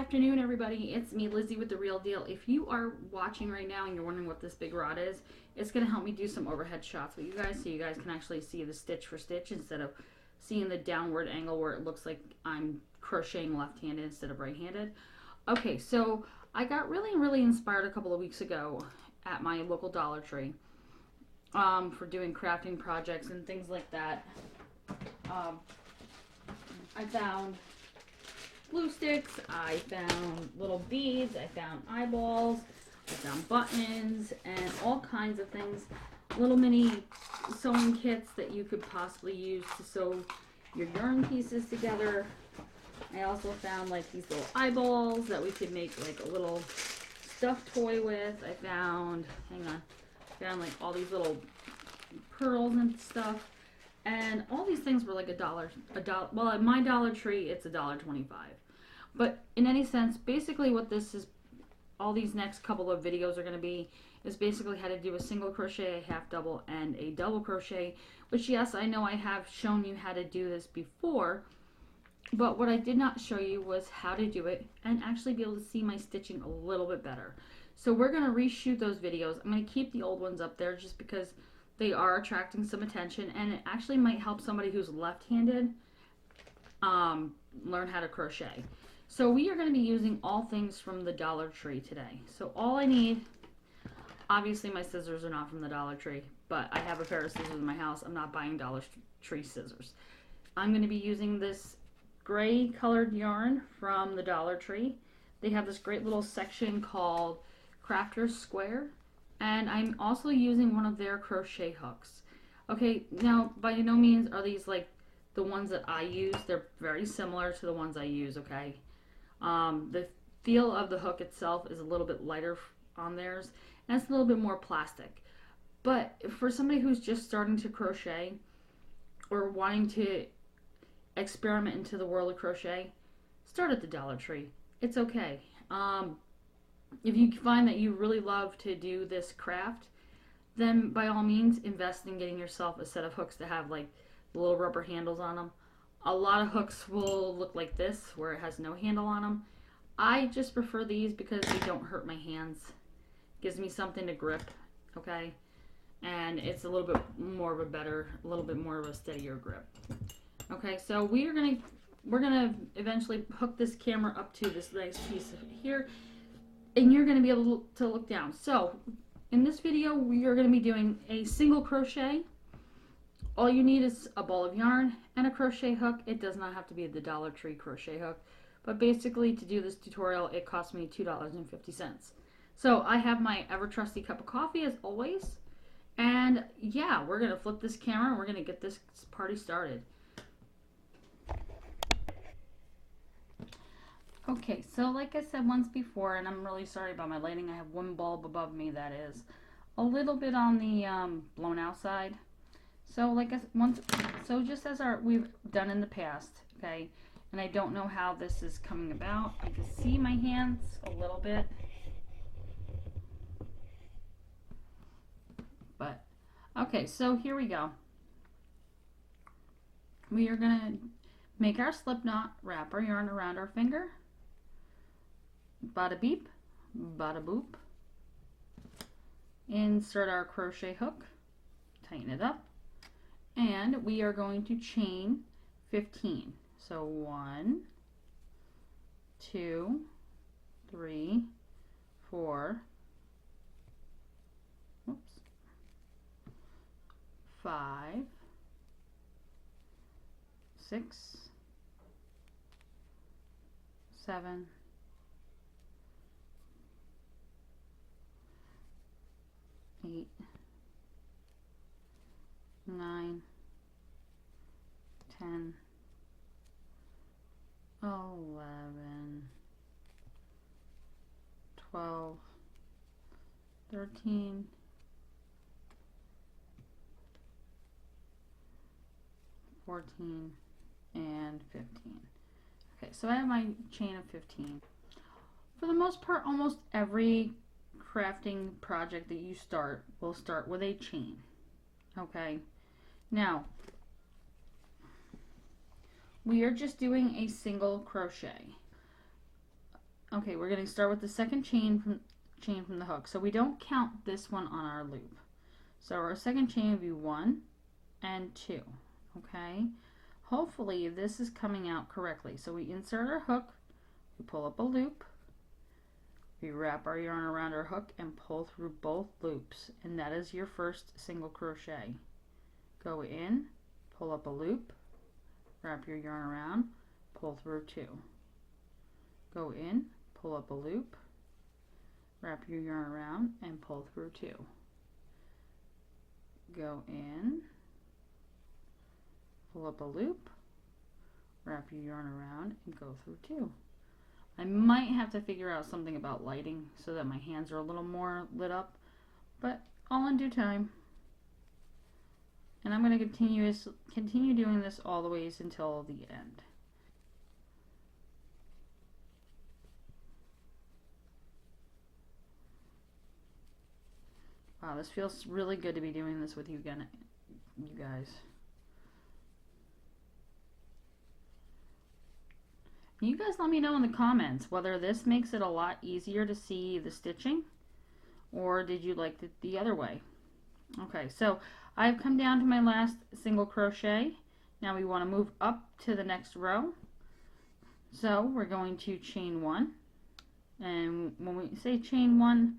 afternoon, everybody. It's me, Lizzie, with The Real Deal. If you are watching right now and you're wondering what this big rod is, it's going to help me do some overhead shots with you guys so you guys can actually see the stitch for stitch instead of seeing the downward angle where it looks like I'm crocheting left-handed instead of right-handed. Okay, so I got really inspired a couple of weeks ago at my local Dollar Tree for doing crafting projects and things like that. I found glue sticks, I found little beads, I found eyeballs, I found buttons, and all kinds of things. Little mini sewing kits that you could possibly use to sew your yarn pieces together. I also found like these little eyeballs that we could make like a little stuffed toy with. I found, like all these little pearls and stuff. And all these things were like a dollar. Well, at my Dollar Tree, it's $1.25. But in any sense, basically what this is, all these next couple of videos are going to be, is basically how to do a single crochet, a half double, and a double crochet. Which, yes, I know I have shown you how to do this before. But what I did not show you was how to do it and actually be able to see my stitching a little bit better. So we're going to reshoot those videos. I'm going to keep the old ones up there just because they are attracting some attention, and it actually might help somebody who's left-handed learn how to crochet. So we are going to be using all things from the Dollar Tree today. So all I need, obviously my scissors are not from the Dollar Tree, but I have a pair of scissors in my house. I'm not buying Dollar Tree scissors. I'm going to be using this gray colored yarn from the Dollar Tree. They have this great little section called Crafter's Square. And I'm also using one of their crochet hooks. Okay, now by no means are these like the ones that I use. They're very similar to the ones I use, okay? The feel of the hook itself is a little bit lighter on theirs, and it's a little bit more plastic. But for somebody who's just starting to crochet or wanting to experiment into the world of crochet, start at the Dollar Tree. It's okay. If you find that you really love to do this craft, then by all means invest in getting yourself a set of hooks that have like little rubber handles on them. A lot of hooks will look like this where it has no handle on them. I just prefer these because they don't hurt my hands. Gives me something to grip, okay? And it's a little bit more of a steadier grip. Okay, so we're gonna eventually hook this camera up to this nice piece of here. And you're going to be able to look down. So in this video, we are going to be doing a single crochet. All you need is a ball of yarn and a crochet hook. It does not have to be the Dollar Tree crochet hook. But basically, to do this tutorial, it cost me $2.50. So I have my ever trusty cup of coffee as always. And yeah, we're going to flip this camera and we're going to get this party started. Okay, so like I said once before, and I'm really sorry about my lighting, I have one bulb above me that is a little bit on the blown out side. So just as we've done in the past, okay, and I don't know how this is coming about. I can see my hands a little bit, but okay, so here we go. We are gonna make our slip knot, wrap our yarn around our finger. Bada beep, bada boop. Insert our crochet hook, tighten it up, and we are going to chain 15. So 1, 2, 3, 4, 5, 6, 7, 8, 9, 10, 11, 12, 13, 14, and 15. Okay, so I have my chain of 15. For the most part, almost every crafting project that you start will start with a chain. Okay, now we are just doing a single crochet. Okay, we're going to start with the second chain from the hook. So we don't count this one on our loop. So our second chain would be 1 and 2. Okay? Hopefully this is coming out correctly. So we insert our hook, we pull up a loop, we wrap our yarn around our hook and pull through both loops, and that is your first single crochet. Go in, pull up a loop, wrap your yarn around, pull through 2. Go in, pull up a loop, wrap your yarn around and pull through 2. Go in, pull up a loop, wrap your yarn around and go through 2. I might have to figure out something about lighting so that my hands are a little more lit up, but all in due time. And I'm going to continue doing this all the ways until the end. Wow, this feels really good to be doing this with you guys. You guys let me know in the comments whether this makes it a lot easier to see the stitching, or did you like it the other way? Okay, so I've come down to my last single crochet. Now we want to move up to the next row. So we're going to chain 1. And when we say chain 1,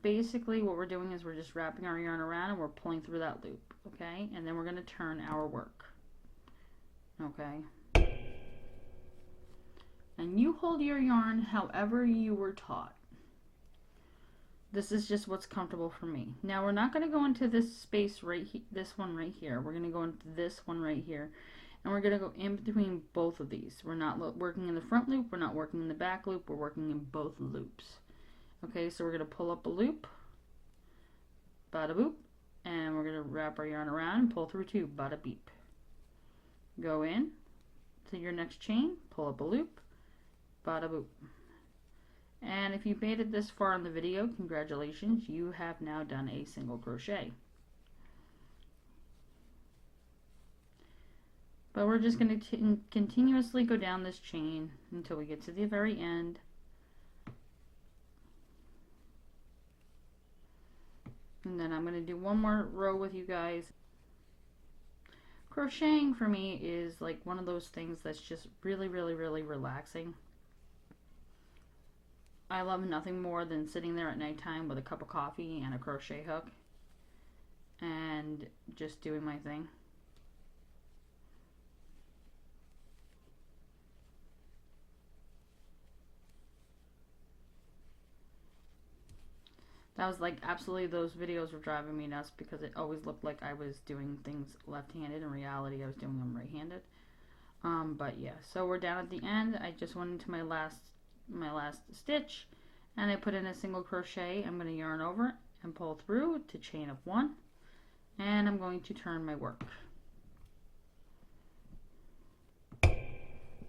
basically what we're doing is we're just wrapping our yarn around and we're pulling through that loop. Okay, and then we're going to turn our work. Okay. And you hold your yarn however you were taught. This is just what's comfortable for me. Now we're not going to go into this space right here, this one right here. We're going to go into this one right here. And we're going to go in between both of these. We're not working in the front loop, we're not working in the back loop, we're working in both loops. Okay, so we're going to pull up a loop, bada boop, and we're going to wrap our yarn around and pull through 2, bada beep. Go in to your next chain, pull up a loop, bada boop. And if you made it this far in the video, congratulations, you have now done a single crochet. But we're just going to continuously go down this chain until we get to the very end. And then I'm going to do one more row with you guys. Crocheting for me is like one of those things that's just really, really, really relaxing. I love nothing more than sitting there at nighttime with a cup of coffee and a crochet hook and just doing my thing. That was like absolutely, those videos were driving me nuts because it always looked like I was doing things left-handed. In reality, I was doing them right-handed. But yeah, so we're down at the end. I just went into my last stitch and I put in a single crochet. I'm going to yarn over and pull through to chain up 1, and I'm going to turn my work.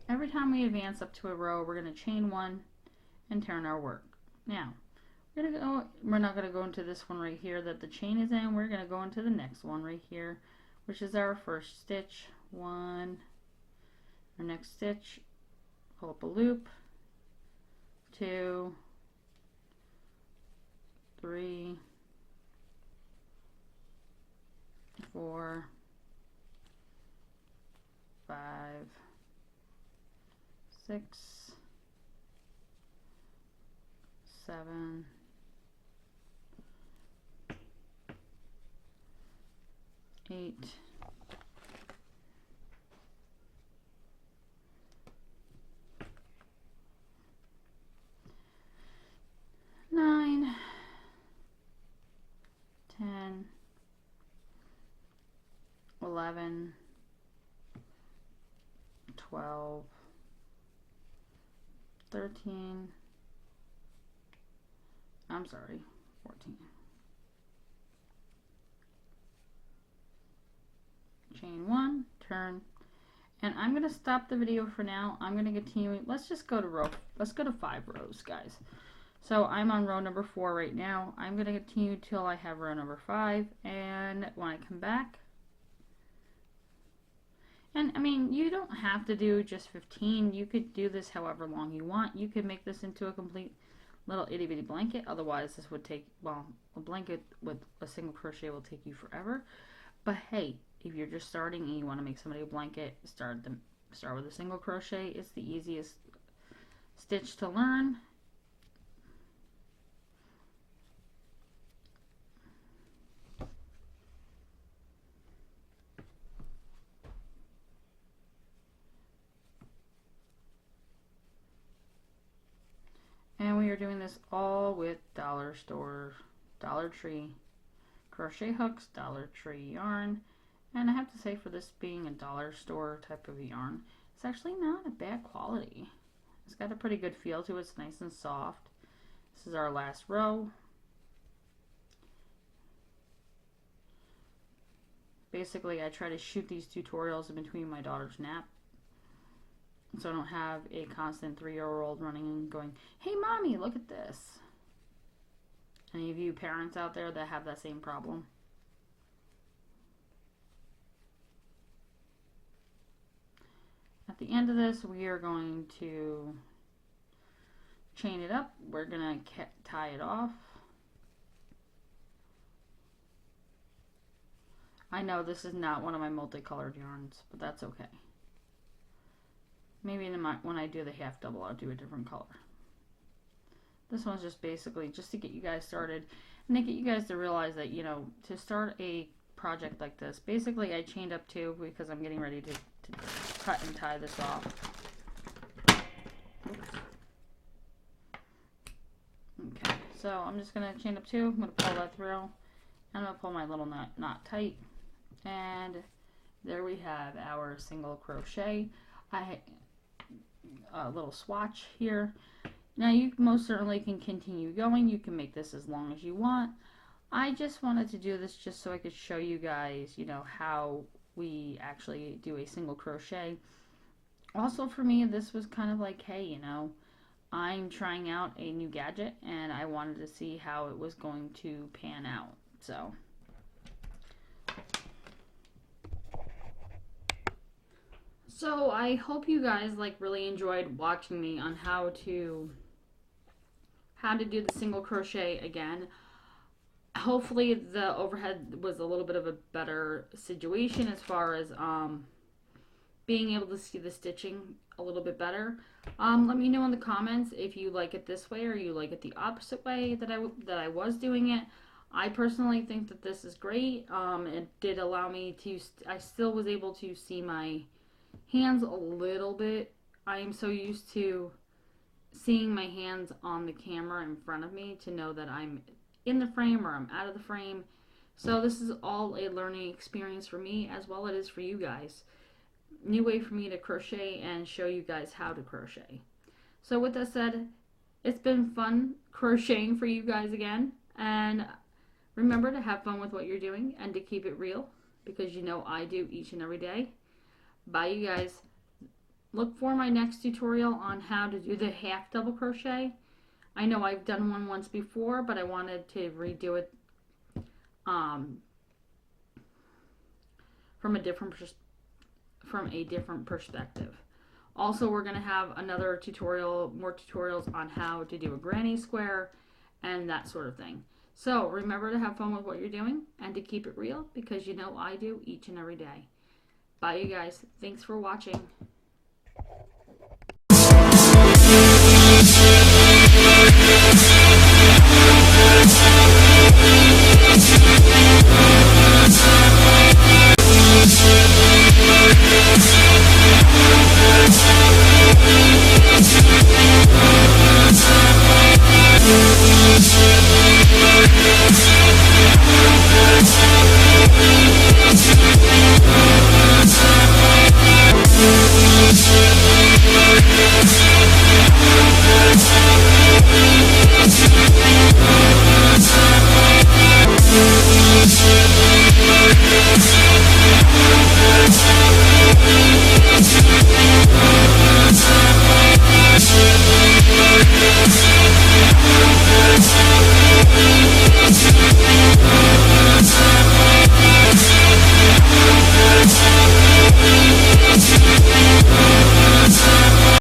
Every time we advance up to a row, we're going to chain 1 and turn our work. Now we're not going to go into this one right here that the chain is in. We're going to go into the next one right here, which is our first stitch. 1, our next stitch, pull up a loop, 2, 3, 4, 5, 6, 7, 8, 9, 10, 11, 12, 13, I'm sorry, 14. Chain 1, turn, and I'm going to stop the video for now. I'm going to continue. Let's go to 5 rows, guys. So I'm on row number 4 right now. I'm going to continue till I have row number 5, and when I come back, and And I mean, you don't have to do just 15. You could do this however long you want. You could make this into a complete little itty bitty blanket. Otherwise, this would take, well, a blanket with a single crochet will take you forever. But hey, if you're just starting and you want to make somebody a blanket, start with a single crochet. It's the easiest stitch to learn. And we are doing this all with dollar store, Dollar Tree crochet hooks, Dollar Tree yarn. And I have to say, for this being a dollar store type of yarn, it's actually not a bad quality. It's got a pretty good feel to it. It's nice and soft. This is our last row. Basically, I try to shoot these tutorials in between my daughter's nap, so I don't have a constant 3-year-old running and going, "Hey mommy, look at this." Any of you parents out there that have that same problem? At the end of this, we are going to chain it up. We're going to tie it off. I know this is not one of my multicolored yarns, but that's okay. Maybe when I do the half double, I'll do a different color. This one's just basically just to get you guys started and to get you guys to realize that, you know, to start a project like this, basically I chained up 2 because I'm getting ready to cut and tie this off. Oops. Okay, so I'm just going to chain up 2. I'm going to pull that through. I'm going to pull my little knot tight. And there we have our single crochet. A little swatch here. Now you most certainly can continue going. You can make this as long as you want. I just wanted to do this just so I could show you guys, you know, how we actually do a single crochet. Also for me, this was kind of like, hey, you know, I'm trying out a new gadget and I wanted to see how it was going to pan out. So I hope you guys really enjoyed watching me on how to do the single crochet again. Hopefully the overhead was a little bit of a better situation as far as being able to see the stitching a little bit better. Let me know in the comments if you like it this way or you like it the opposite way that I was doing it. I personally think that this is great. It did allow me to, I still was able to see my hands a little bit. I am so used to seeing my hands on the camera in front of me to know that I'm in the frame or I'm out of the frame. So this is all a learning experience for me as well as it is for you guys. New way for me to crochet and show you guys how to crochet. So with that said, it's been fun crocheting for you guys again, and remember to have fun with what you're doing and to keep it real, because you know I do each and every day. Bye you guys. Look for my next tutorial on how to do the half double crochet. I know I've done one once before, but I wanted to redo it from a different perspective. Also, we're going to have another tutorial, more tutorials on how to do a granny square and that sort of thing. So remember to have fun with what you're doing and to keep it real, because you know I do each and every day. Bye you guys. Thanks for watching.